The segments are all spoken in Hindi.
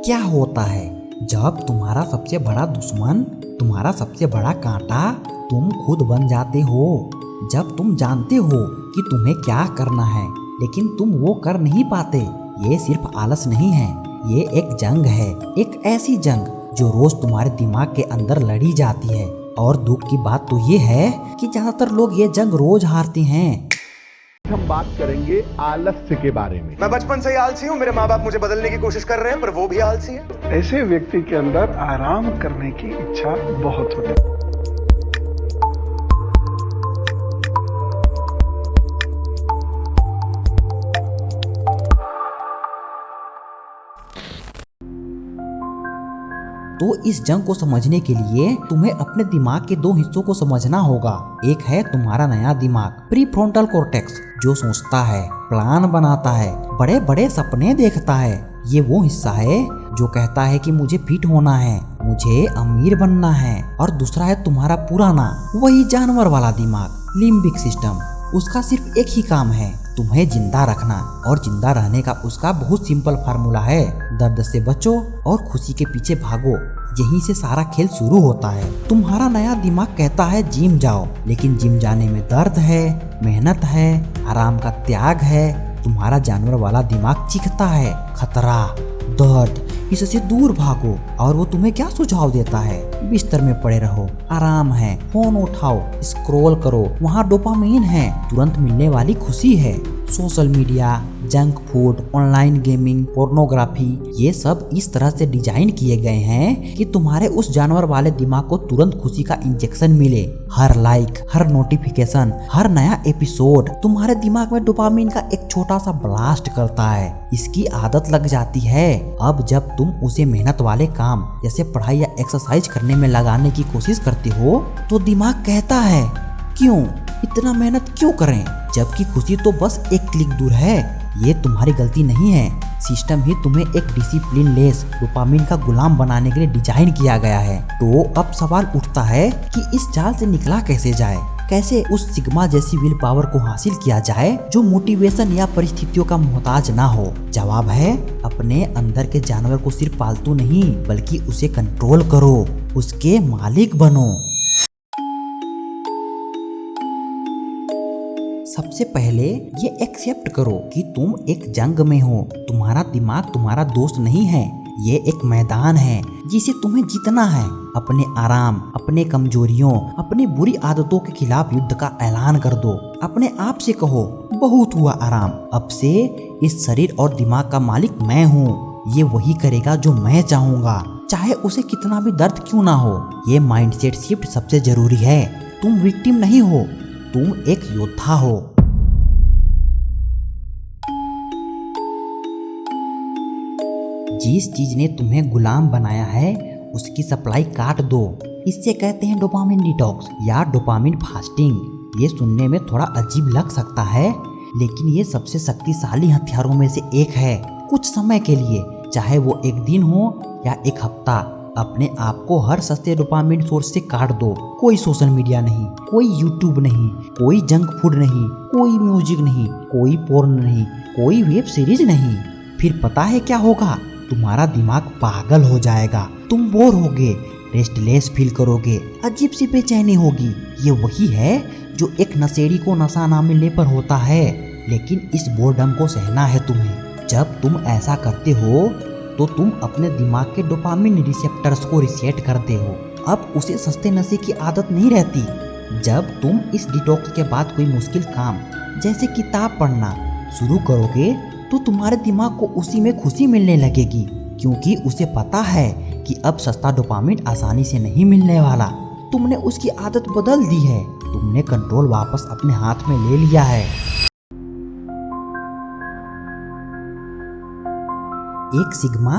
क्या होता है जब तुम्हारा सबसे बड़ा दुश्मन, तुम्हारा सबसे बड़ा कांटा तुम खुद बन जाते हो। जब तुम जानते हो कि तुम्हें क्या करना है लेकिन तुम वो कर नहीं पाते। ये सिर्फ आलस नहीं है, ये एक जंग है, एक ऐसी जंग जो रोज तुम्हारे दिमाग के अंदर लड़ी जाती है। और दुख की बात तो ये है कि ज्यादातर लोग ये जंग रोज हारते हैं। हम बात करेंगे आलस्य के बारे में। मैं बचपन से ही आलसी हूँ। मेरे माँ बाप मुझे बदलने की कोशिश कर रहे हैं पर वो भी आलसी है। ऐसे व्यक्ति के अंदर आराम करने की इच्छा बहुत होती है। तो इस जंग को समझने के लिए तुम्हें अपने दिमाग के दो हिस्सों को समझना होगा। एक है तुम्हारा नया दिमाग, प्रीफ्रंटल कॉर्टेक्स, जो सोचता है, प्लान बनाता है, बड़े बड़े सपने देखता है। ये वो हिस्सा है जो कहता है कि मुझे फिट होना है, मुझे अमीर बनना है। और दूसरा है तुम्हारा पुराना, वही जानवर वाला दिमाग, लिम्बिक सिस्टम। उसका सिर्फ एक ही काम है, तुम्हें जिंदा रखना। और जिंदा रहने का उसका बहुत सिंपल फार्मूला है, दर्द से बचो और खुशी के पीछे भागो। यहीं से सारा खेल शुरू होता है। तुम्हारा नया दिमाग कहता है जिम जाओ, लेकिन जिम जाने में दर्द है, मेहनत है, आराम का त्याग है। तुम्हारा जानवर वाला दिमाग चीखता है खतरा, दर्द, इससे दूर भागो। और वो तुम्हें क्या सुझाव देता है, बिस्तर में पड़े रहो, आराम है, फोन उठाओ, स्क्रॉल करो, वहाँ डोपामीन है, तुरंत मिलने वाली खुशी है। Social media, junk food, online gaming, pornography, ये सब इस तरह से डिजाइन किए गए हैं कि तुम्हारे उस जानवर वाले दिमाग को तुरंत खुशी का इंजेक्शन मिले। हर लाइक, हर नोटिफिकेशन, हर नया एपिसोड तुम्हारे दिमाग में डोपामीन का एक छोटा सा ब्लास्ट करता है। इसकी आदत लग जाती है। अब जब तुम उसे मेहनत वाले काम जैसे पढ़ाई या एक्सरसाइज करने में लगाने की कोशिश करते हो तो दिमाग कहता है क्यों, इतना मेहनत क्यों करें, जबकि खुशी तो बस एक क्लिक दूर है। ये तुम्हारी गलती नहीं है, सिस्टम ही तुम्हें एक डिसिप्लिन लेस डोपामीन का गुलाम बनाने के लिए डिजाइन किया गया है। तो अब सवाल उठता है कि इस जाल से निकला कैसे जाए, कैसे उस सिग्मा जैसी विल पावर को हासिल किया जाए जो मोटिवेशन या परिस्थितियों का मोहताज ना हो। जवाब है अपने अंदर के जानवर को सिर्फ पालतू नहीं बल्कि उसे कंट्रोल करो, उसके मालिक बनो। सबसे पहले ये एक्सेप्ट करो कि तुम एक जंग में हो। तुम्हारा दिमाग तुम्हारा दोस्त नहीं है, ये एक मैदान है जिसे तुम्हें जीतना है। अपने आराम, अपने कमजोरियों, अपनी बुरी आदतों के खिलाफ युद्ध का ऐलान कर दो। अपने आप से कहो बहुत हुआ आराम, अब से इस शरीर और दिमाग का मालिक मैं हूँ। ये वही करेगा जो मैं चाहूँगा, चाहे उसे कितना भी दर्द क्यों ना हो। ये माइंडसेट शिफ्ट सबसे जरूरी है। तुम विक्टिम नहीं हो, तुम एक योद्धा हो। जिस चीज ने तुम्हें गुलाम बनाया है उसकी सप्लाई काट दो। इससे कहते हैं डोपामिन डिटॉक्स या डोपामिन फास्टिंग। ये सुनने में थोड़ा अजीब लग सकता है लेकिन ये सबसे शक्तिशाली हथियारों में से एक है। कुछ समय के लिए, चाहे वो एक दिन हो या एक हफ्ता, अपने आप को हर सस्ते डोपामिन सोर्स से काट दो। कोई सोशल मीडिया नहीं, कोई यूट्यूब नहीं, कोई जंक फूड नहीं, कोई म्यूजिक नहीं, कोई पोर्न नहीं, कोई वेब सीरीज नहीं। फिर पता है क्या होगा, तुम्हारा दिमाग पागल हो जाएगा, तुम बोर होगे, रेस्टलेस फील करोगे, अजीब सी बेचैनी होगी। ये वही है जो एक नशेड़ी को नशा ना मिलने पर होता है, लेकिन इस बोर्डम को सहना है तुम्हें। जब तुम ऐसा करते हो तो तुम अपने दिमाग के डोपामिन रिसेप्टर्स को रीसेट करते हो। अब उसे सस्ते नशे की आदत नहीं रहती। जब तुम इस डिटॉक्स के बाद कोई मुश्किल काम जैसे किताब पढ़ना शुरू करोगे तो तुम्हारे दिमाग को उसी में खुशी मिलने लगेगी, क्योंकि उसे पता है कि अब सस्ता डोपामिन आसानी से नहीं मिलने वाला। तुमने उसकी आदत बदल दी है, तुमने कंट्रोल वापस अपने हाथ में ले लिया है। एक सिग्मा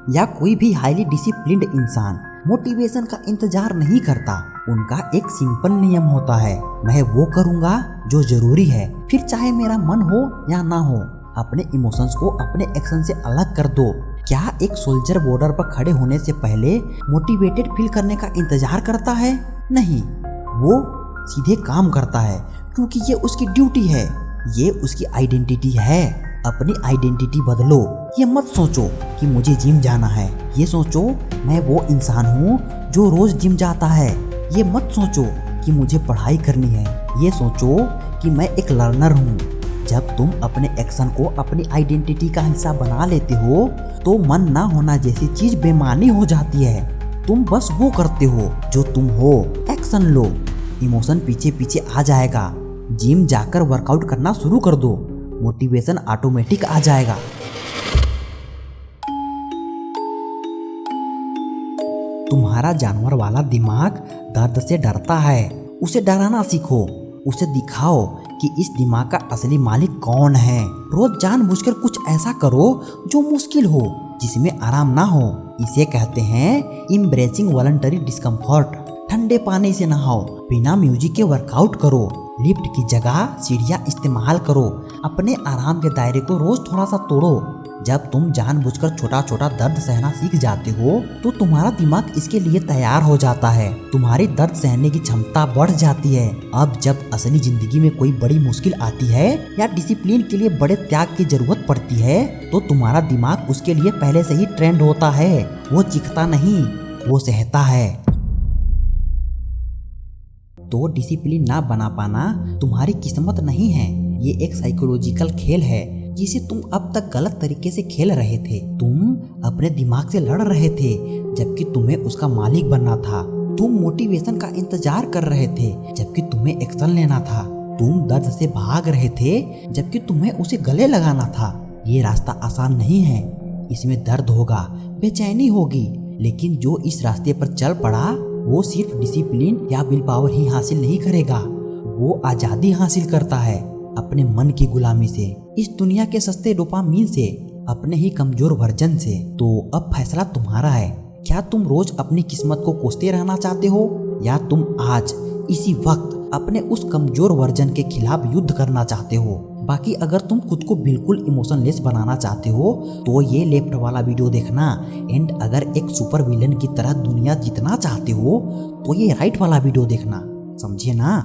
या कोई भी हाईली डिसिप्लिन्ड इंसान मोटिवेशन का इंतजार नहीं करता। उनका एक सिंपल नियम होता है, मैं वो करूँगा जो जरूरी है, फिर चाहे मेरा मन हो या ना हो। अपने इमोशंस को अपने एक्शन से अलग कर दो। क्या एक सोल्जर बॉर्डर पर खड़े होने से पहले मोटिवेटेड फील करने का इंतजार करता है? नहीं, वो सीधे काम करता है क्योंकि ये उसकी ड्यूटी है, ये उसकी आइडेंटिटी है। अपनी आइडेंटिटी बदलो, ये मत सोचो कि मुझे जिम जाना है, ये सोचो मैं वो इंसान हूँ जो रोज जिम जाता है। ये मत सोचो कि मुझे पढ़ाई करनी है, ये सोचो कि मैं एक लर्नर हूँ। जब तुम अपने एक्शन को अपनी आइडेंटिटी का हिस्सा बना लेते हो तो मन ना होना जैसी चीज बेमानी हो जाती है। तुम बस वो करते हो जो तुम हो। एक्शन लो, इमोशन पीछे पीछे आ जाएगा। जिम जाकर वर्कआउट करना शुरू कर दो, मोटिवेशन ऑटोमेटिक आ जाएगा। तुम्हारा जानवर वाला दिमाग दर्द से डरता है, उसे डराना सीखो। उसे दिखाओ कि इस दिमाग का असली मालिक कौन है। रोज जानबूझकर कुछ ऐसा करो जो मुश्किल हो, जिसमें आराम ना हो। इसे कहते हैं एम्ब्रेसिंग वॉलंटरी डिस्कम्फर्ट। ठंडे पानी से नहाओ, बिना म्यूजिक के वर्कआउट करो, लिफ्ट की जगह सीढ़ियां इस्तेमाल करो। अपने आराम के दायरे को रोज थोड़ा सा तोड़ो। जब तुम जानबूझकर छोटा छोटा दर्द सहना सीख जाते हो तो तुम्हारा दिमाग इसके लिए तैयार हो जाता है। तुम्हारी दर्द सहने की क्षमता बढ़ जाती है। अब जब असली जिंदगी में कोई बड़ी मुश्किल आती है या डिसिप्लिन के लिए बड़े त्याग की जरूरत पड़ती है तो तुम्हारा दिमाग उसके लिए पहले से ही ट्रेंड होता है। वो चीखता नहीं, वो सहता है। तो डिसिप्लिन ना बना पाना तुम्हारी किस्मत नहीं है, ये एक साइकोलॉजिकल खेल है जिसे तुम अब तक गलत तरीके से खेल रहे थे। तुम अपने दिमाग से लड़ रहे थे जबकि तुम्हें उसका मालिक बनना था। तुम मोटिवेशन का इंतजार कर रहे थे जबकि तुम्हें एक्शन लेना था। तुम दर्द से भाग रहे थे जबकि तुम्हें उसे गले लगाना था। ये रास्ता आसान नहीं है, इसमें दर्द होगा, बेचैनी होगी, लेकिन जो इस रास्ते पर चल पड़ा वो सिर्फ डिसिप्लिन या विल पावर ही हासिल नहीं करेगा, वो आजादी हासिल करता है अपने मन की गुलामी से, इस दुनिया के सस्ते डोपामीन से, अपने ही कमजोर वर्जन से। तो अब फैसला तुम्हारा है। क्या तुम रोज अपनी किस्मत को कोसते रहना चाहते हो या तुम आज इसी वक्त अपने उस कमजोर वर्जन के खिलाफ युद्ध करना चाहते हो? बाकी अगर तुम खुद को बिल्कुल इमोशनलेस बनाना चाहते हो तो ये लेफ्ट वाला वीडियो देखना। एंड अगर एक सुपर विलन की तरह दुनिया जीतना चाहते हो तो ये राइट वाला वीडियो देखना। समझे ना?